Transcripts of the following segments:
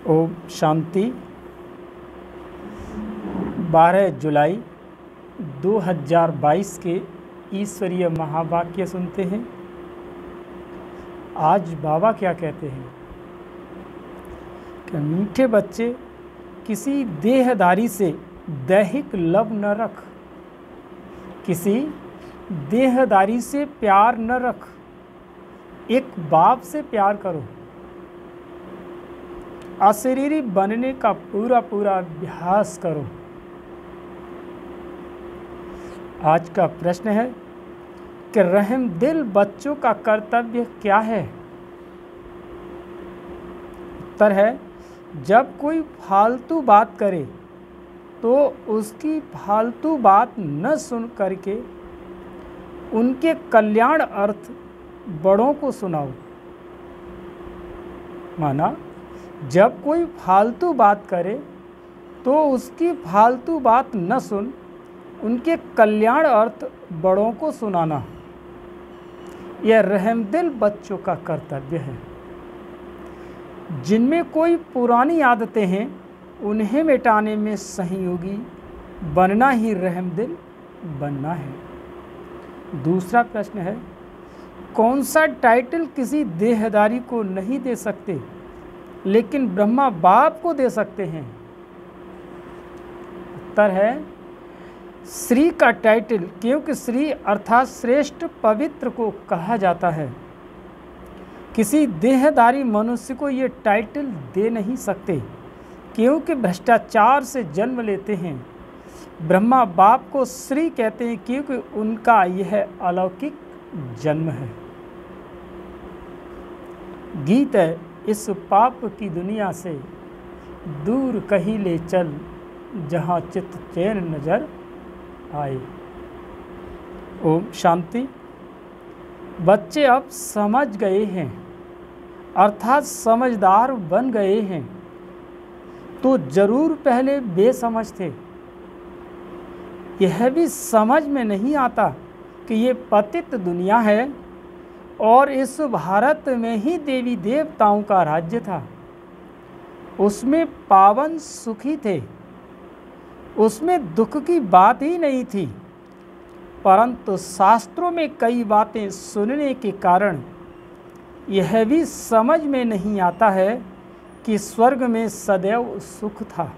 ओम शांति। 12 जुलाई 2022 के ईश्वरीय महावाक्य सुनते हैं। आज बाबा क्या कहते हैं कि मीठे बच्चे, किसी देहदारी से दैहिक लब न रख, किसी देहदारी से प्यार न रख, एक बाप से प्यार करो। अशरीरी बनने का पूरा अभ्यास करो। आज का प्रश्न है कि रहमदिल बच्चों का कर्तव्य क्या है। उत्तर है, जब कोई फालतू बात करे तो उसकी फालतू बात न सुन करके उनके कल्याण अर्थ बड़ों को सुनाओ। माना, जब कोई फालतू बात करे तो उसकी फालतू बात न सुन उनके कल्याण अर्थ बड़ों को सुनाना, यह रहमदिल बच्चों का कर्तव्य है। जिनमें कोई पुरानी आदतें हैं उन्हें मिटाने में सहयोगी बनना ही रहमदिल बनना है। दूसरा प्रश्न है, कौन सा टाइटल किसी देहदारी को नहीं दे सकते लेकिन ब्रह्मा बाप को दे सकते हैं। उत्तर है, श्री का टाइटल, क्योंकि श्री अर्थात श्रेष्ठ पवित्र को कहा जाता है। किसी देहदारी मनुष्य को ये टाइटल दे नहीं सकते क्योंकि भ्रष्टाचार से जन्म लेते हैं। ब्रह्मा बाप को श्री कहते हैं क्योंकि उनका यह अलौकिक जन्म है। गीत है, इस पाप की दुनिया से दूर कहीं ले चल, जहाँ चित्त चैन नजर आए। ओम शांति। बच्चे अब समझ गए हैं, अर्थात समझदार बन गए हैं, तो जरूर पहले बेसमझ थे। यह भी समझ में नहीं आता कि ये पतित दुनिया है और इस भारत में ही देवी देवताओं का राज्य था। उसमें पावन सुखी थे, उसमें दुख की बात ही नहीं थी। परंतु शास्त्रों में कई बातें सुनने के कारण यह भी समझ में नहीं आता है कि स्वर्ग में सदैव सुख था।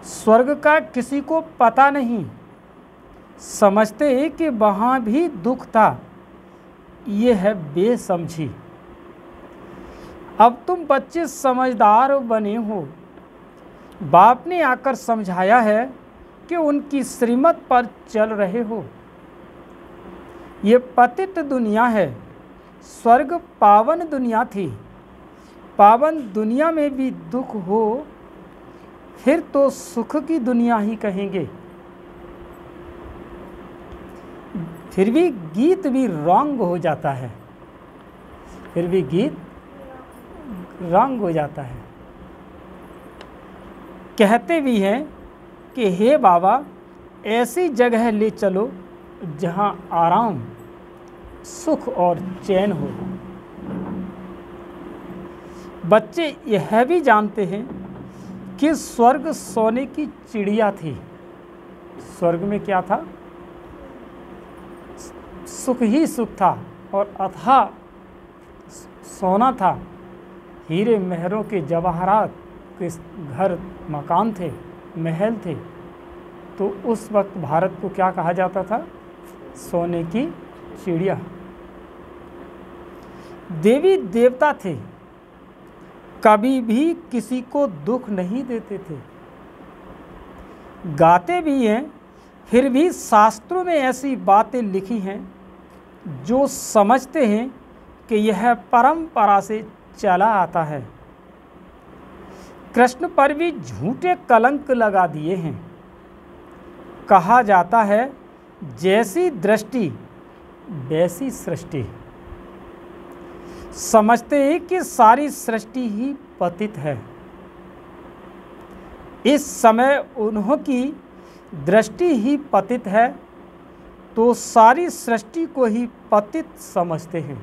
स्वर्ग का किसी को पता नहीं, समझते हैं कि वहाँ भी दुख था। ये है बेसमझी। अब तुम बच्चे समझदार बने हो। बाप ने आकर समझाया है कि उनकी श्रीमत पर चल रहे हो। ये पतित दुनिया है, स्वर्ग पावन दुनिया थी। पावन दुनिया में भी दुख हो फिर तो सुख की दुनिया ही कहेंगे। फिर भी गीत भी रंग हो जाता है, फिर भी गीत रंग हो जाता है। कहते भी हैं कि हे बाबा, ऐसी जगह ले चलो जहाँ आराम, सुख और चैन हो। बच्चे यह भी जानते हैं कि स्वर्ग सोने की चिड़िया थी। स्वर्ग में क्या था? सुख ही सुख था और अथाह सोना था। हीरे महरों के जवाहरात के घर मकान थे, महल थे। तो उस वक्त भारत को क्या कहा जाता था? सोने की चिड़िया। देवी देवता थे, कभी भी किसी को दुख नहीं देते थे। गाते भी हैं, फिर भी शास्त्रों में ऐसी बातें लिखी हैं जो समझते हैं कि यह परंपरा से चला आता है। कृष्ण पर भी झूठे कलंक लगा दिए हैं। कहा जाता है, जैसी दृष्टि वैसी सृष्टि। समझते हैं कि सारी सृष्टि ही पतित है। इस समय उन्हों की दृष्टि ही पतित है तो सारी सृष्टि को ही पतित समझते हैं।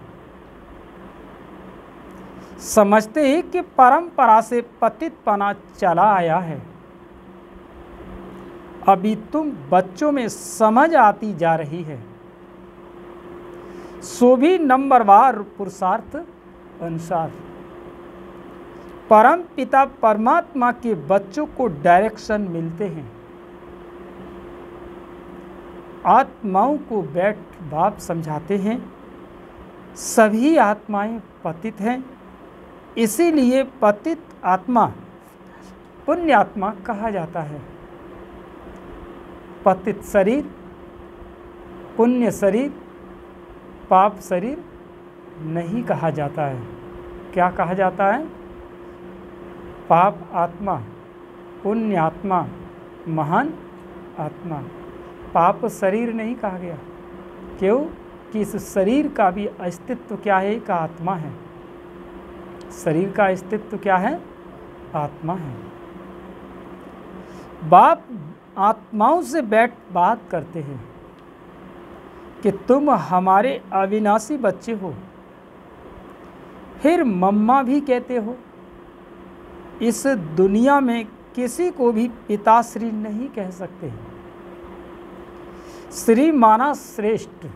समझते ही कि परंपरा से पतितपना चला आया है। अभी तुम बच्चों में समझ आती जा रही है, सो भी नंबरवार पुरुषार्थ अनुसार। परम पिता परमात्मा के बच्चों को डायरेक्शन मिलते हैं। आत्माओं को बैठ बाप समझाते हैं, सभी आत्माएं पतित हैं, इसीलिए पतित आत्मा पुण्य आत्मा कहा जाता है। पतित शरीर, पुण्य शरीर, पाप शरीर नहीं कहा जाता है। क्या कहा जाता है? पाप आत्मा, पुण्य आत्मा, महान आत्मा। पाप शरीर नहीं कहा गया। क्यों? कि इस शरीर का भी अस्तित्व क्या है? एक आत्मा है। शरीर का अस्तित्व क्या है? आत्मा है। बाप आत्माओं से बैठ बात करते हैं कि तुम हमारे अविनाशी बच्चे हो। फिर मम्मा भी कहते हो। इस दुनिया में किसी को भी पिताश्री नहीं कह सकते। श्री माना श्रेष्ठ,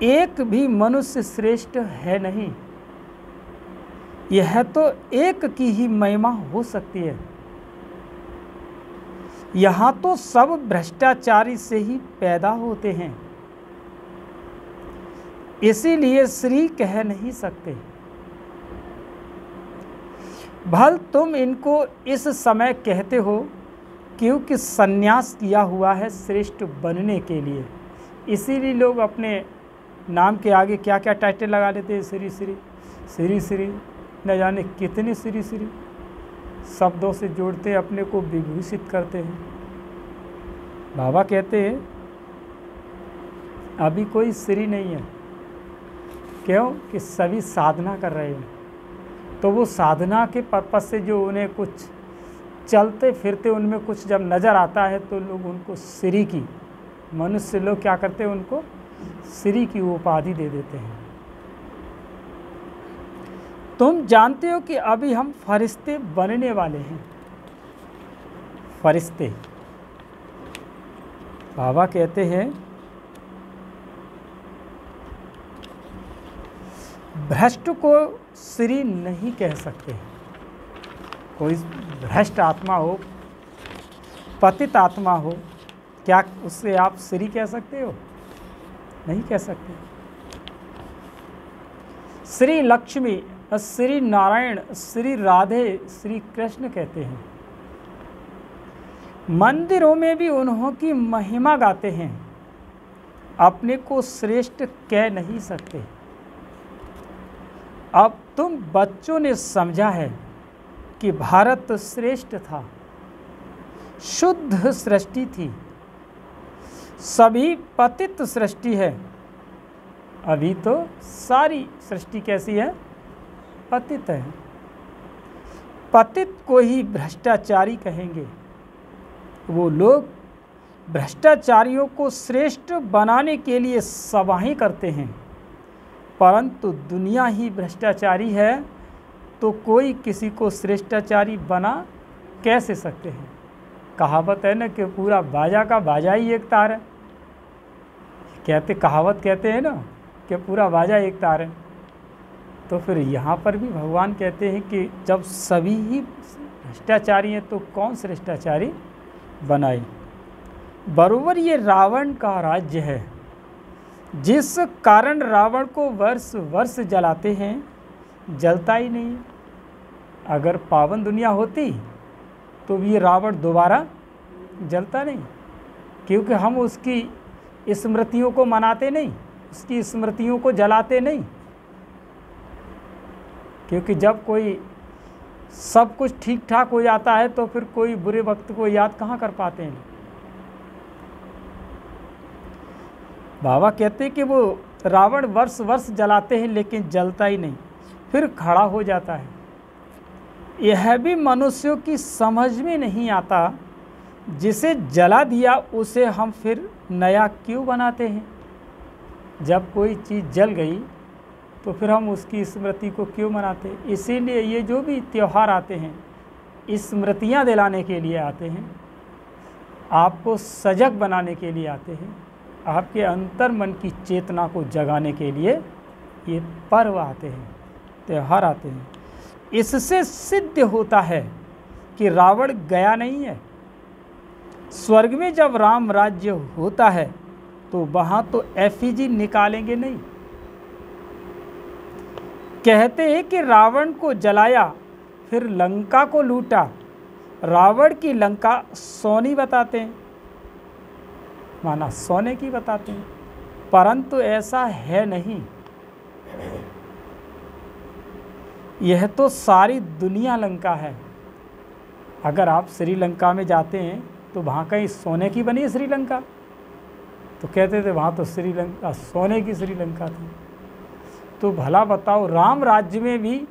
एक भी मनुष्य श्रेष्ठ है नहीं। यह तो एक की ही महिमा हो सकती है। यहाँ तो सब भ्रष्टाचारी से ही पैदा होते हैं, इसीलिए श्री कह नहीं सकते। भल तुम इनको इस समय कहते हो क्योंकि संन्यास किया हुआ है श्रेष्ठ बनने के लिए। इसीलिए लोग अपने नाम के आगे क्या क्या टाइटल लगा लेते हैं, श्री श्री, श्री श्री, न जाने कितने श्री श्री शब्दों से जोड़ते अपने को विभूषित करते हैं। बाबा कहते हैं अभी कोई श्री नहीं है। क्यों? कि सभी साधना कर रहे हैं। तो वो साधना के पर्पस से जो उन्हें कुछ चलते फिरते उनमें कुछ जब नज़र आता है तो लोग उनको श्री की, मनुष्य लोग क्या करते हैं, उनको श्री की उपाधि दे देते हैं। तुम जानते हो कि अभी हम फरिश्ते बनने वाले हैं। फरिश्ते, बाबा कहते हैं भ्रष्ट को श्री नहीं कह सकते। कोई भ्रष्ट आत्मा हो, पतित आत्मा हो, क्या उससे आप श्री कह सकते हो? नहीं कह सकते। श्री लक्ष्मी, श्री नारायण, श्री राधे, श्री कृष्ण कहते हैं। मंदिरों में भी उन्हों की महिमा गाते हैं, अपने को श्रेष्ठ कह नहीं सकते। अब तुम बच्चों ने समझा है कि भारत श्रेष्ठ था, शुद्ध सृष्टि थी, सभी पतित सृष्टि है। अभी तो सारी सृष्टि कैसी है? पतित है। पतित को ही भ्रष्टाचारी कहेंगे। वो लोग भ्रष्टाचारियों को श्रेष्ठ बनाने के लिए सभाएं करते हैं, परंतु दुनिया ही भ्रष्टाचारी है तो कोई किसी को श्रेष्ठाचारी बना कैसे सकते हैं? कहावत है ना कि पूरा बाजा का बाजा ही एक तार है। कहावत कहते हैं ना कि पूरा बाजा एक तार है। तो फिर यहाँ पर भी भगवान कहते हैं कि जब सभी ही भ्रष्टाचारी हैं तो कौन श्रेष्ठाचारी बनाए? बरोबर ये रावण का राज्य है, जिस कारण रावण को वर्ष वर्ष जलाते हैं, जलता ही नहीं। अगर पावन दुनिया होती तो ये रावण दोबारा जलता नहीं, क्योंकि हम उसकी स्मृतियों को मनाते नहीं, उसकी स्मृतियों को जलाते नहीं। क्योंकि जब कोई सब कुछ ठीक ठाक हो जाता है तो फिर कोई बुरे वक्त को याद कहाँ कर पाते हैं। बाबा कहते हैं कि वो रावण वर्ष वर्ष जलाते हैं लेकिन जलता ही नहीं, फिर खड़ा हो जाता है। यह भी मनुष्यों की समझ में नहीं आता, जिसे जला दिया उसे हम फिर नया क्यों बनाते हैं? जब कोई चीज़ जल गई तो फिर हम उसकी स्मृति को क्यों मनाते। इसीलिए ये जो भी त्यौहार आते हैं स्मृतियाँ दिलाने के लिए आते हैं, आपको सजग बनाने के लिए आते हैं, आपके अंतर मन की चेतना को जगाने के लिए ये पर्व आते हैं, त्यौहार आते हैं। इससे सिद्ध होता है कि रावण गया नहीं है। स्वर्ग में जब राम राज्य होता है तो वहाँ तो एफिजी निकालेंगे नहीं। कहते हैं कि रावण को जलाया फिर लंका को लूटा। रावण की लंका सोनी बताते हैं, माना सोने की बताते हैं, परंतु ऐसा है नहीं। यह तो सारी दुनिया लंका है। अगर आप श्रीलंका में जाते हैं तो वहाँ कहीं सोने की बनी है श्रीलंका, तो कहते थे वहाँ तो श्रीलंका सोने की श्रीलंका थी। तो भला बताओ, राम राज्य में भी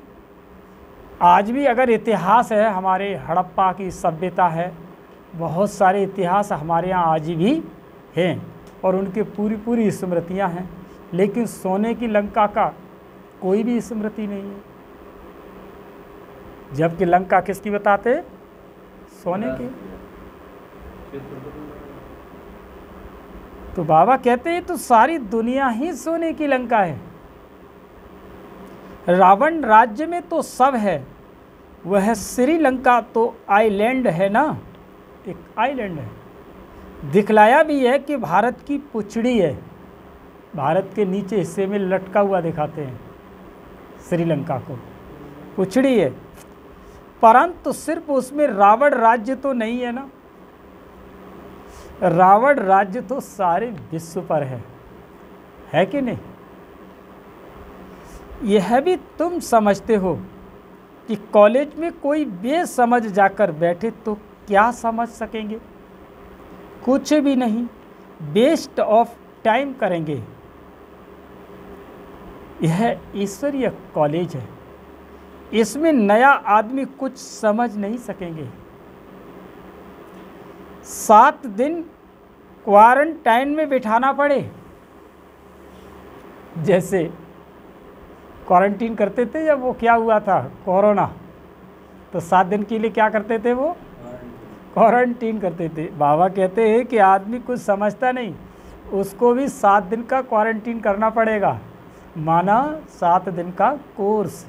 आज भी अगर इतिहास है, हमारे हड़प्पा की सभ्यता है, बहुत सारे इतिहास हमारे यहाँ आज भी हैं और उनके पूरी स्मृतियाँ हैं, लेकिन सोने की लंका का कोई भी स्मृति नहीं है। जबकि लंका किसकी बताते? सोने की। तो बाबा कहते हैं तो सारी दुनिया ही सोने की लंका है। रावण राज्य में तो सब है, वह श्रीलंका तो आइलैंड है ना, एक आइलैंड है। दिखलाया भी है कि भारत की पुछड़ी है, भारत के नीचे हिस्से में लटका हुआ दिखाते हैं श्रीलंका को, पुछड़ी है। परंतु सिर्फ उसमें रावण राज्य तो नहीं है ना, रावण राज्य तो सारे विश्व पर है कि नहीं? यह भी तुम समझते हो कि कॉलेज में कोई बेसमझ जाकर बैठे तो क्या समझ सकेंगे? कुछ भी नहीं, वेस्ट ऑफ टाइम करेंगे। यह ईश्वरीय कॉलेज है, इसमें नया आदमी कुछ समझ नहीं सकेंगे। 7 दिन क्वारंटाइन में बिठाना पड़े, जैसे क्वारंटीन करते थे जब वो क्या हुआ था कोरोना, तो 7 दिन के लिए क्या करते थे, वो क्वारंटीन करते थे। बाबा कहते हैं कि आदमी कुछ समझता नहीं, उसको भी 7 दिन का क्वारंटीन करना पड़ेगा, माना 7 दिन का कोर्स।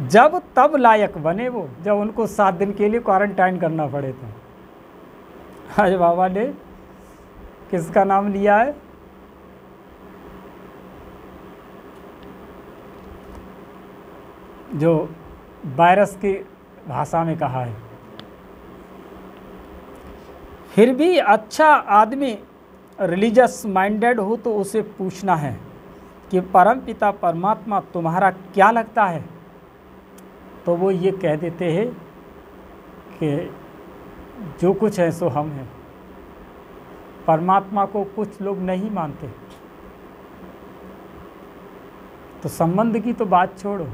जब तब लायक बने वो, जब उनको 7 दिन के लिए क्वारंटाइन करना पड़े तो। आज बाबा ने किसका नाम लिया है? जो वायरस की भाषा में कहा है। फिर भी अच्छा आदमी रिलीजियस माइंडेड हो तो उसे पूछना है कि परम पिता परमात्मा तुम्हारा क्या लगता है, तो वो ये कह देते हैं कि जो कुछ है सो हम हैं। परमात्मा को कुछ लोग नहीं मानते, तो संबंध की तो बात छोड़ो,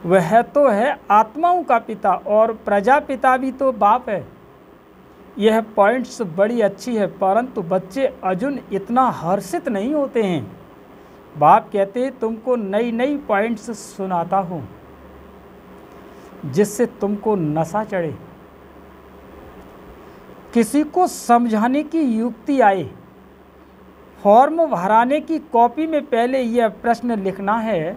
वह तो है आत्माओं का पिता और प्रजापिता भी तो बाप है। यह पॉइंट्स बड़ी अच्छी है, परंतु बच्चे अर्जुन इतना हर्षित नहीं होते हैं। बाप कहते हैं तुमको नई नई पॉइंट्स सुनाता हूँ जिससे तुमको नशा चढ़े, किसी को समझाने की युक्ति आए। फॉर्म भराने की कॉपी में पहले यह प्रश्न लिखना है,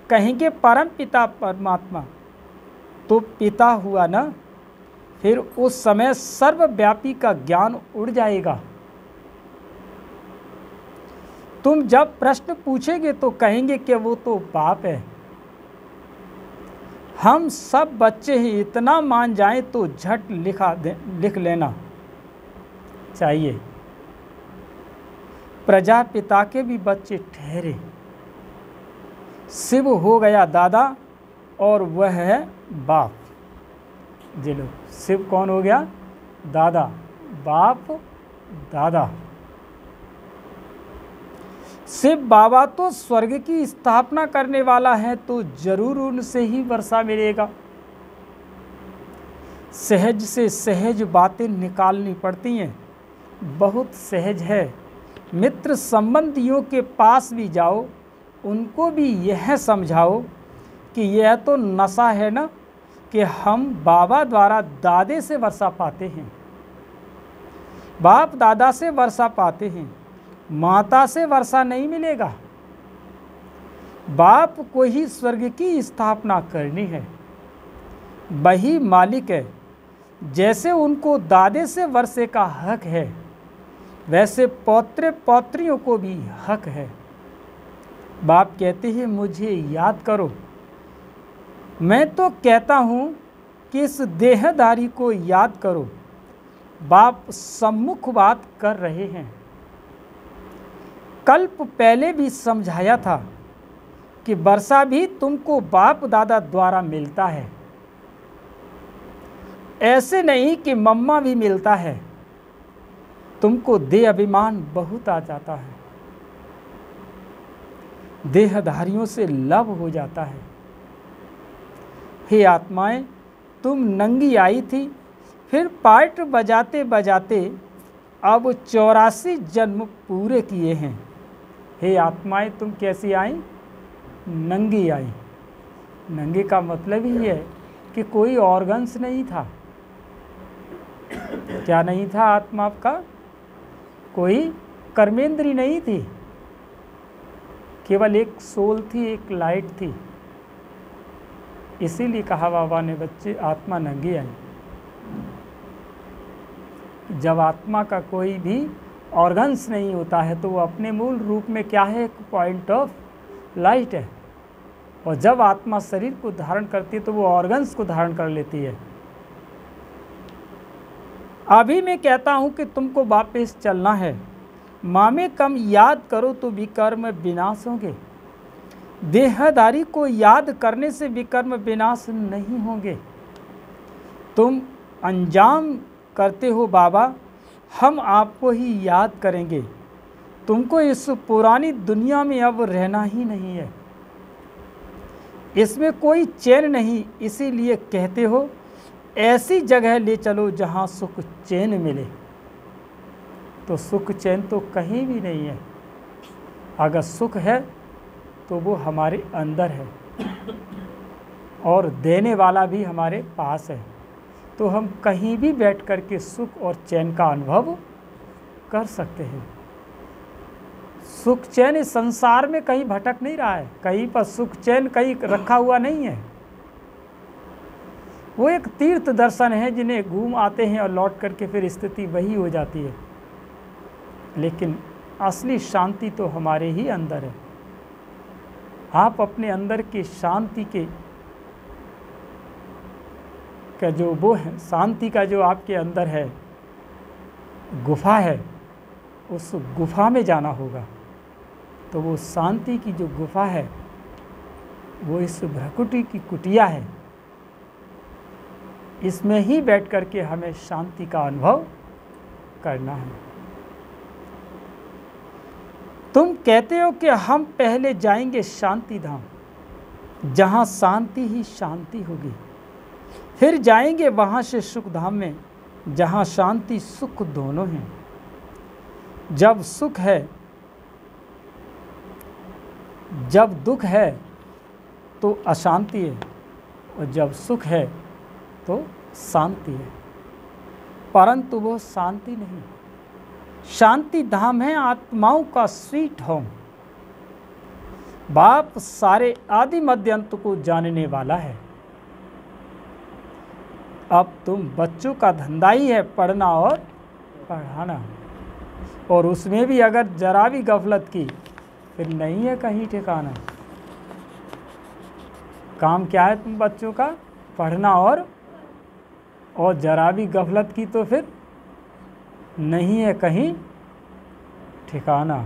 कहेंगे परम पिता परमात्मा तो पिता हुआ ना, फिर उस समय सर्वव्यापी का ज्ञान उड़ जाएगा। तुम जब प्रश्न पूछेंगे तो कहेंगे कि वो तो बाप है। हम सब बच्चे ही इतना मान जाएं तो झट लिख लेना चाहिए। प्रजापिता के भी बच्चे ठहरे, शिव हो गया दादा और वह है बाप। जी लो, शिव कौन हो गया? दादा, बाप दादा। शिव बाबा तो स्वर्ग की स्थापना करने वाला है, तो जरूर उनसे ही वर्षा मिलेगा। सहज से सहज बातें निकालनी पड़ती हैं, बहुत सहज है मित्र संबंधियों के पास भी जाओ, उनको भी यह समझाओ कि यह तो नशा है ना कि हम बाबा द्वारा दादे से वर्षा पाते हैं, बाप दादा से वर्षा पाते हैं, माता से वर्षा नहीं मिलेगा। बाप को ही स्वर्ग की स्थापना करनी है, वही मालिक है। जैसे उनको दादे से वर्षे का हक है, वैसे पौत्र पौत्रियों को भी हक है। बाप कहते हैं मुझे याद करो। मैं तो कहता हूँ कि इस देहधारी को याद करो। बाप सम्मुख बात कर रहे हैं। कल्प पहले भी समझाया था कि वर्षा भी तुमको बाप दादा द्वारा मिलता है, ऐसे नहीं कि मम्मा भी मिलता है। तुमको देह अभिमान बहुत आ जाता है, देहधारियों से लव हो जाता है। हे आत्माएं, तुम नंगी आई थी, फिर पार्ट बजाते बजाते अब 84 जन्म पूरे किए हैं। हे आत्माएं, तुम कैसी आई? नंगी आई। नंगे का मतलब ही है कि कोई ऑर्गन्स नहीं था। क्या नहीं था आत्मा का? कोई कर्मेंद्री नहीं थी, केवल एक सोल थी, एक लाइट थी। इसीलिए कहा बाबा ने, बच्चे आत्मा नंगी आई। जब आत्मा का कोई भी ऑर्गन्स नहीं होता है तो वो अपने मूल रूप में क्या है? एक पॉइंट ऑफ लाइट है। और जब आत्मा शरीर को धारण करती है तो वो ऑर्गन्स को धारण कर लेती है। अभी मैं कहता हूँ कि तुमको वापस चलना है। मामे कम याद करो तो विकर्म विनाश होंगे। देहधारी को याद करने से विकर्म विनाश नहीं होंगे। तुम अंजाम करते हो बाबा, हम आपको ही याद करेंगे। तुमको इस पुरानी दुनिया में अब रहना ही नहीं है, इसमें कोई चैन नहीं। इसीलिए कहते हो ऐसी जगह ले चलो जहाँ सुख चैन मिले। तो सुख चैन तो कहीं भी नहीं है। अगर सुख है तो वो हमारे अंदर है और देने वाला भी हमारे पास है। तो हम कहीं भी बैठ कर के सुख और चैन का अनुभव कर सकते हैं। सुख चैन इस संसार में कहीं भटक नहीं रहा है, कहीं पर सुख चैन कहीं रखा हुआ नहीं है। वो एक तीर्थ दर्शन है जिन्हें घूम आते हैं और लौट करके फिर स्थिति वही हो जाती है। लेकिन असली शांति तो हमारे ही अंदर है। आप अपने अंदर की शांति के का जो वो है, शांति का जो आपके अंदर है गुफा है, उस गुफा में जाना होगा। तो वो शांति की जो गुफा है वो इस भ्रकुटी की कुटिया है। इसमें ही बैठ कर के हमें शांति का अनुभव करना है। तुम कहते हो कि हम पहले जाएंगे शांति धाम, जहाँ शांति ही शांति होगी। फिर जाएंगे वहाँ से सुख धाम में, जहाँ शांति सुख दोनों हैं। जब सुख है, जब दुख है तो अशांति है, और जब सुख है तो शांति है। परंतु वो शांति नहीं, शांति धाम है आत्माओं का स्वीट होम। बाप सारे आदि मध्य अंत को जानने वाला है। अब तुम बच्चों का धंधा ही है पढ़ना और पढ़ाना, और उसमें भी अगर जरा भी गफलत की फिर नहीं है कहीं ठिकाना। काम क्या है तुम बच्चों का? पढ़ना और जरा भी गफलत की तो फिर नहीं है कहीं ठिकाना।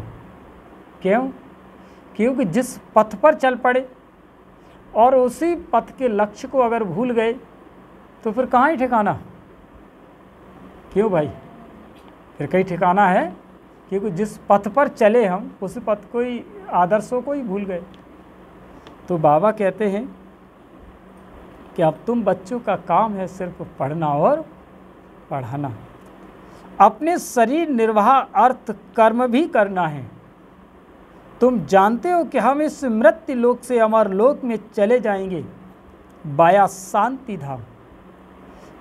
क्यों? क्योंकि जिस पथ पर चल पड़े और उसी पथ के लक्ष्य को अगर भूल गए तो फिर कहाँ ही ठिकाना। क्यों भाई? फिर कहीं ठिकाना है? क्योंकि जिस पथ पर चले हम उस पथ को ही, आदर्शों को ही भूल गए। तो बाबा कहते हैं कि अब तुम बच्चों का काम है सिर्फ पढ़ना और पढ़ाना। अपने शरीर निर्वाह अर्थ कर्म भी करना है। तुम जानते हो कि हम इस मृत्यु लोक से अमर लोक में चले जाएंगे, वाया शांति धाम।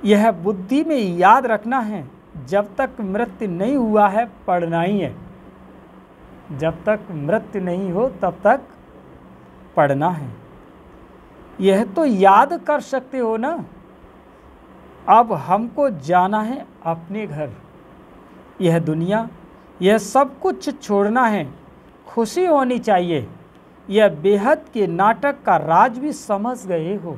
यह बुद्धि में याद रखना है। जब तक मृत्यु नहीं हुआ है पढ़ना ही है, जब तक मृत्यु नहीं हो तब तक पढ़ना है। यह तो याद कर सकते हो ना। अब हमको जाना है अपने घर। यह दुनिया, यह सब कुछ छोड़ना है। खुशी होनी चाहिए। यह बेहद के नाटक का राज भी समझ गए हो।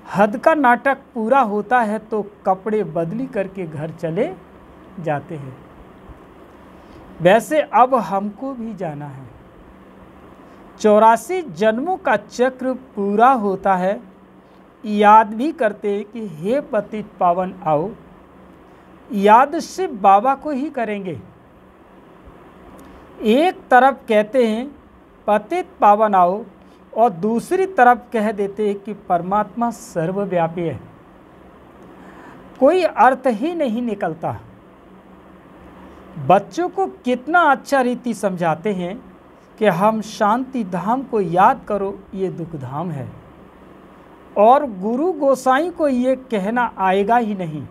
हद का नाटक पूरा होता है तो कपड़े बदली करके घर चले जाते हैं। वैसे अब हमको भी जाना है। 84 जन्मों का चक्र पूरा होता है। याद भी करते हैं कि हे पतित पावन आओ। याद सिर्फ बाबा को ही करेंगे। एक तरफ कहते हैं पतित पावन आओ और दूसरी तरफ कह देते हैं कि परमात्मा सर्वव्यापी है। कोई अर्थ ही नहीं निकलता। बच्चों को कितना अच्छा रीति समझाते हैं कि हम शांति धाम को याद करो, ये दुख धाम है। और गुरु गोसाई को ये कहना आएगा ही नहीं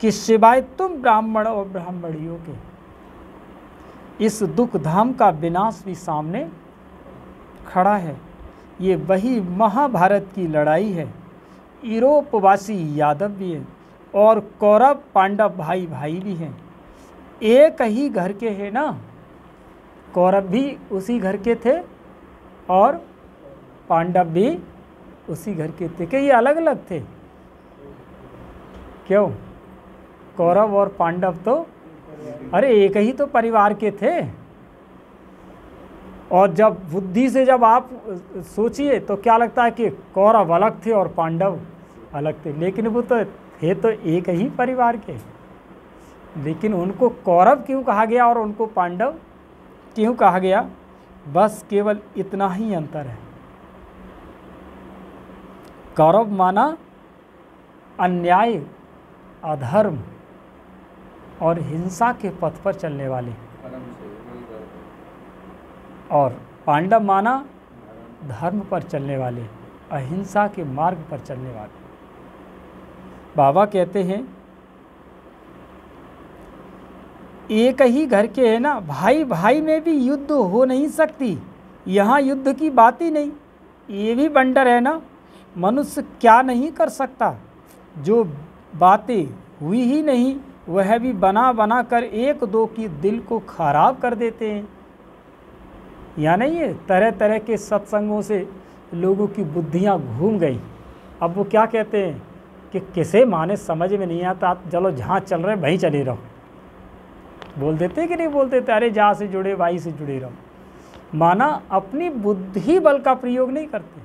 कि सिवाय तुम ब्राह्मण और ब्राह्मणियों के। इस दुख धाम का विनाश भी सामने खड़ा है। ये वही महाभारत की लड़ाई है। यूरोपवासी यादव भी हैं और कौरव पांडव भाई भाई भी हैं। एक ही घर के हैं ना। कौरव भी उसी घर के थे और पांडव भी उसी घर के थे। क्या ये अलग अलग थे? क्यों? कौरव और पांडव तो अरे एक ही तो परिवार के थे। और जब बुद्धि से जब आप सोचिए तो क्या लगता है कि कौरव अलग थे और पांडव अलग थे, लेकिन वो तो थे तो एक ही परिवार के। लेकिन उनको कौरव क्यों कहा गया और उनको पांडव क्यों कहा गया? बस केवल इतना ही अंतर है। कौरव माना अन्याय, अधर्म और हिंसा के पथ पर चलने वाले, और पांडव माना धर्म पर चलने वाले, अहिंसा के मार्ग पर चलने वाले। बाबा कहते हैं एक ही घर के है ना, भाई भाई में भी युद्ध हो नहीं सकती। यहाँ युद्ध की बात ही नहीं। ये भी बंडर है ना। मनुष्य क्या नहीं कर सकता। जो बातें हुई ही नहीं वह भी बना बना कर एक दो की दिल को खराब कर देते हैं। या नहीं है, तरह तरह के सत्संगों से लोगों की बुद्धियाँ घूम गई। अब वो क्या कहते हैं कि किसे माने समझ में नहीं आता, चलो जहाँ चल रहे वहीं चले रहो। बोल देते कि नहीं बोल देते? अरे जहाँ से जुड़े वाई से जुड़े रहो। माना अपनी बुद्धि बल का प्रयोग नहीं करते,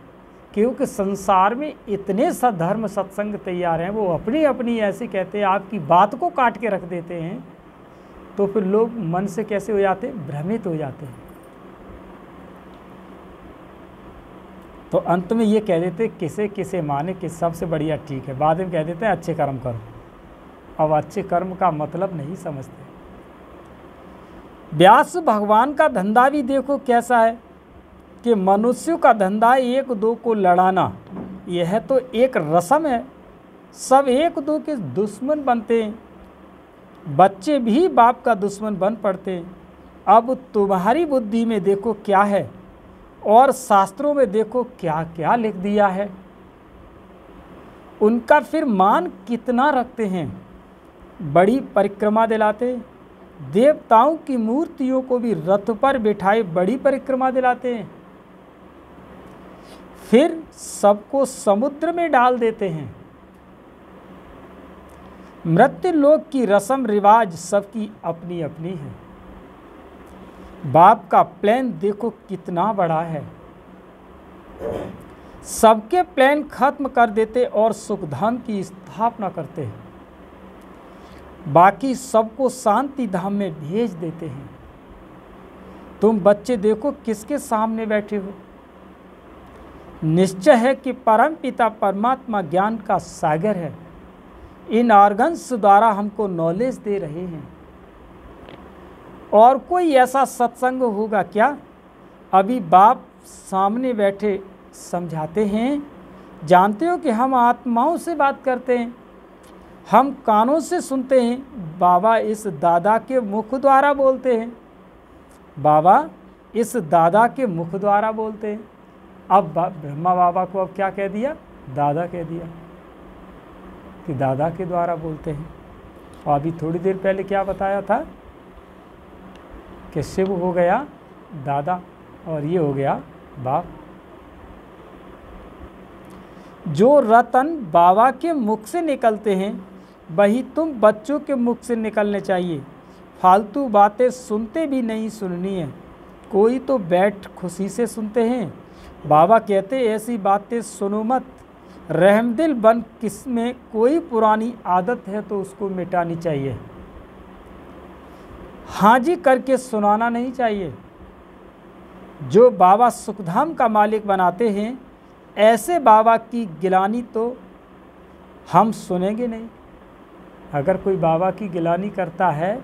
क्योंकि संसार में इतने सधर्म सत्संग तैयार हैं। वो अपनी अपनी ऐसे कहते हैं, आपकी बात को काट के रख देते हैं। तो फिर लोग मन से कैसे हो जाते? भ्रमित हो जाते हैं। तो अंत में ये कह देते किसे किसे माने कि सबसे बढ़िया ठीक है। बाद में कह देते हैं अच्छे कर्म करो। अब अच्छे कर्म का मतलब नहीं समझते। व्यास भगवान का धंधा भी देखो कैसा है कि मनुष्यों का धंधा एक दो को लड़ाना। यह तो एक रस्म है। सब एक दो के दुश्मन बनते हैं। बच्चे भी बाप का दुश्मन बन पड़ते हैं। अब तुम्हारी बुद्धि में देखो क्या है और शास्त्रों में देखो क्या क्या लिख दिया है। उनका फिर मान कितना रखते हैं। बड़ी परिक्रमा दिलाते, देवताओं की मूर्तियों को भी रथ पर बिठाए बड़ी परिक्रमा दिलाते हैं। फिर सबको समुद्र में डाल देते हैं। मृत्यु लोक की रस्म रिवाज सबकी अपनी अपनी है। बाप का प्लान देखो कितना बड़ा है। सबके प्लान खत्म कर देते और सुखधाम की स्थापना करते हैं। बाकी सबको शांति धाम में भेज देते हैं। तुम बच्चे देखो किसके सामने बैठे हो। निश्चय है कि परम पिता परमात्मा ज्ञान का सागर है। इन ऑर्गन्स द्वारा हमको नॉलेज दे रहे हैं। और कोई ऐसा सत्संग होगा क्या? अभी बाप सामने बैठे समझाते हैं, जानते हो कि हम आत्माओं से बात करते हैं, हम कानों से सुनते हैं, बाबा इस दादा के मुख द्वारा बोलते हैं, बाबा इस दादा के मुख द्वारा बोलते हैं। अब ब्रह्मा बाबा को अब क्या कह दिया? दादा कह दिया कि दादा के द्वारा बोलते हैं। और अभी थोड़ी देर पहले क्या बताया था कि शिव हो गया दादा और ये हो गया बाप। जो रतन बाबा के मुख से निकलते हैं वही तुम बच्चों के मुख से निकलने चाहिए। फालतू बातें सुनते भी नहीं सुननी है। कोई तो बैठ खुशी से सुनते हैं। बाबा कहते ऐसी बातें सुनो मत। रहमदिल बन किसमें कोई पुरानी आदत है तो उसको मिटानी चाहिए। हाँ जी करके सुनाना नहीं चाहिए। जो बाबा सुखधाम का मालिक बनाते हैं ऐसे बाबा की गिलानी तो हम सुनेंगे नहीं। अगर कोई बाबा की गिलानी करता है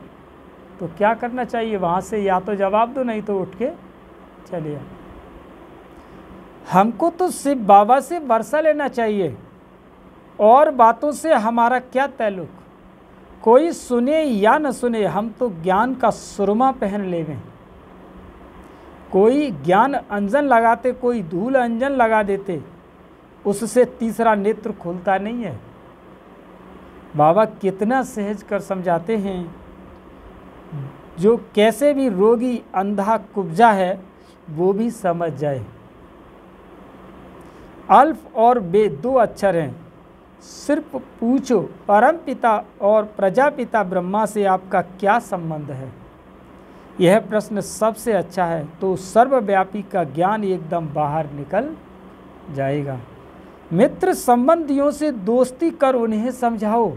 तो क्या करना चाहिए? वहाँ से या तो जवाब दो, नहीं तो उठ के चले आओ। हमको तो सिर्फ बाबा से वर्षा लेना चाहिए और बातों से हमारा क्या ताल्लुक। कोई सुने या न सुने, हम तो ज्ञान का सुरमा पहन लेवें। कोई ज्ञान अंजन लगाते, कोई धूल अंजन लगा देते, उससे तीसरा नेत्र खुलता नहीं है। बाबा कितना सहज कर समझाते हैं। जो कैसे भी रोगी अंधा कुब्जा है वो भी समझ जाए। अल्फ और बे दो अक्षर हैं। सिर्फ पूछो परम पिता और प्रजापिता ब्रह्मा से आपका क्या संबंध है। यह प्रश्न सबसे अच्छा है तो सर्वव्यापी का ज्ञान एकदम बाहर निकल जाएगा। मित्र संबंधियों से दोस्ती कर उन्हें समझाओ।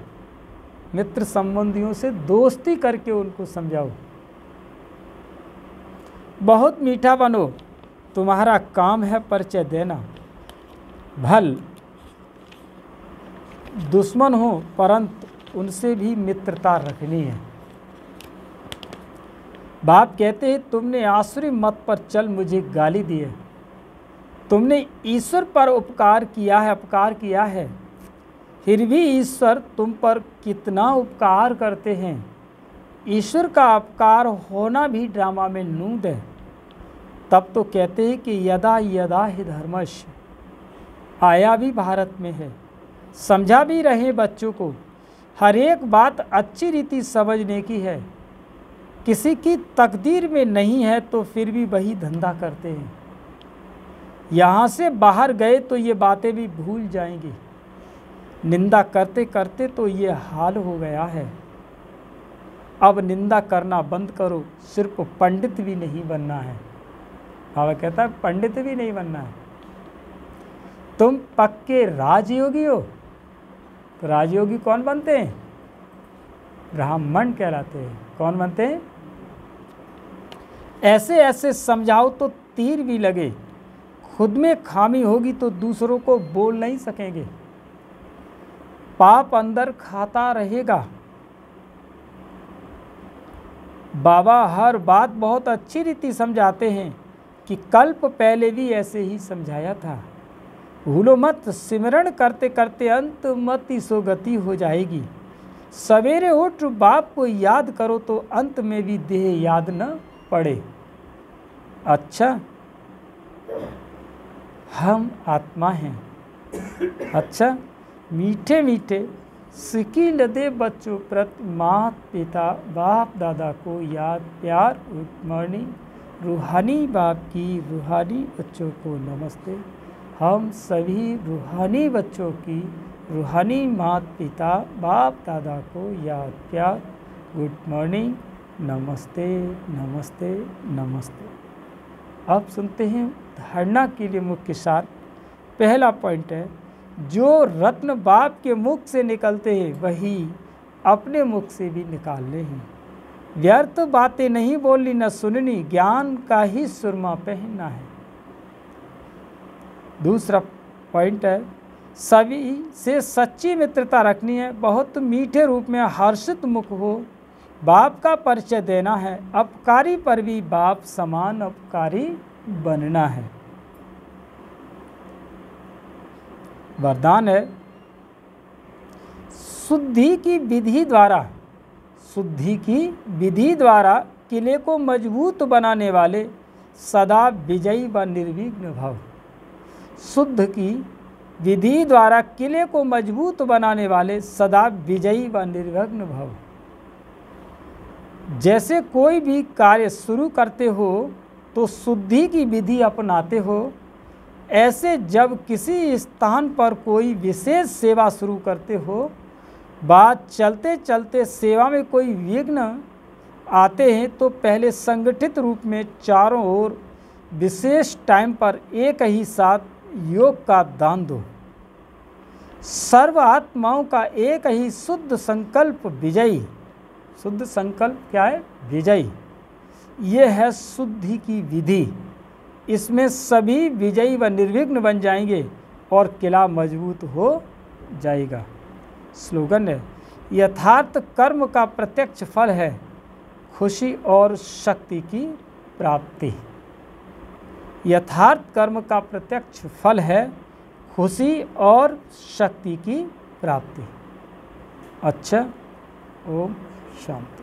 मित्र संबंधियों से दोस्ती करके उनको समझाओ। बहुत मीठा बनो, तुम्हारा काम है परिचय देना। भल दुश्मन हो परंतु उनसे भी मित्रता रखनी है। बाप कहते हैं तुमने आसुरी मत पर चल मुझे गाली दी है। तुमने ईश्वर पर उपकार किया है, अपकार किया है, फिर भी ईश्वर तुम पर कितना उपकार करते हैं। ईश्वर का अपकार होना भी ड्रामा में नूंद है। तब तो कहते हैं कि यदा यदा हि धर्मश आया भी भारत में है। समझा भी रहे बच्चों को, हर एक बात अच्छी रीति समझने की है। किसी की तकदीर में नहीं है तो फिर भी वही धंधा करते हैं। यहाँ से बाहर गए तो ये बातें भी भूल जाएंगी। निंदा करते करते तो ये हाल हो गया है। अब निंदा करना बंद करो, सिर्फ पंडित भी नहीं बनना है। बाबा कहता है पंडित भी नहीं बनना है। तुम पक्के राजयोगी हो। तो राजयोगी कौन बनते हैं? ब्राह्मण कहलाते हैं। कौन बनते हैं? ऐसे ऐसे समझाओ तो तीर भी लगे। खुद में खामी होगी तो दूसरों को बोल नहीं सकेंगे। पाप अंदर खाता रहेगा। बाबा हर बात बहुत अच्छी रीति समझाते हैं कि कल्प पहले भी ऐसे ही समझाया था। भूलो मत, सिमरण करते करते अंत मति सो गति हो जाएगी। सवेरे उठ बाप को याद करो तो अंत में भी देह याद न पड़े। अच्छा, हम आत्मा हैं। अच्छा, मीठे मीठे सिकी लदे बच्चों प्रति माता पिता बाप दादा को याद प्यार गुड मॉर्निंग। रूहानी बाप की रूहानी बच्चों को नमस्ते। हम सभी रूहानी बच्चों की रूहानी माता पिता बाप दादा को याद प्यार गुड मॉर्निंग नमस्ते नमस्ते नमस्ते। अब सुनते हैं धारणा के लिए मुख्य सार। पहला पॉइंट है, जो रत्न बाप के मुख से निकलते हैं वही अपने मुख से भी निकालने हैं। व्यर्थ बातें नहीं बोलनी न सुननी, ज्ञान का ही सुरमा पहनना है। दूसरा पॉइंट है, सभी से सच्ची मित्रता रखनी है, बहुत मीठे रूप में हर्षित मुख हो, बाप का परिचय देना है, अपकारी पर भी बाप समान अपकारी बनना है। वरदान है, शुद्धि की विधि द्वारा किले को मजबूत बनाने वाले सदा विजयी व निर्विघ्न भव। शुद्ध की विधि द्वारा किले को मजबूत बनाने वाले सदा विजयी व निर्विघ्न भव। जैसे कोई भी कार्य शुरू करते हो तो शुद्धि की विधि अपनाते हो, ऐसे जब किसी स्थान पर कोई विशेष सेवा शुरू करते हो, बात चलते चलते सेवा में कोई विघ्न आते हैं तो पहले संगठित रूप में चारों ओर विशेष टाइम पर एक ही साथ योग का दान दो। सर्व आत्माओं का एक ही शुद्ध संकल्प विजयी। शुद्ध संकल्प क्या है? विजयी। ये है शुद्धि की विधि। इसमें सभी विजयी व निर्विघ्न बन जाएंगे और किला मजबूत हो जाएगा। स्लोगन है, यथार्थ कर्म का प्रत्यक्ष फल है खुशी और शक्ति की प्राप्ति। यथार्थ कर्म का प्रत्यक्ष फल है खुशी और शक्ति की प्राप्ति। अच्छा, ओम शांति।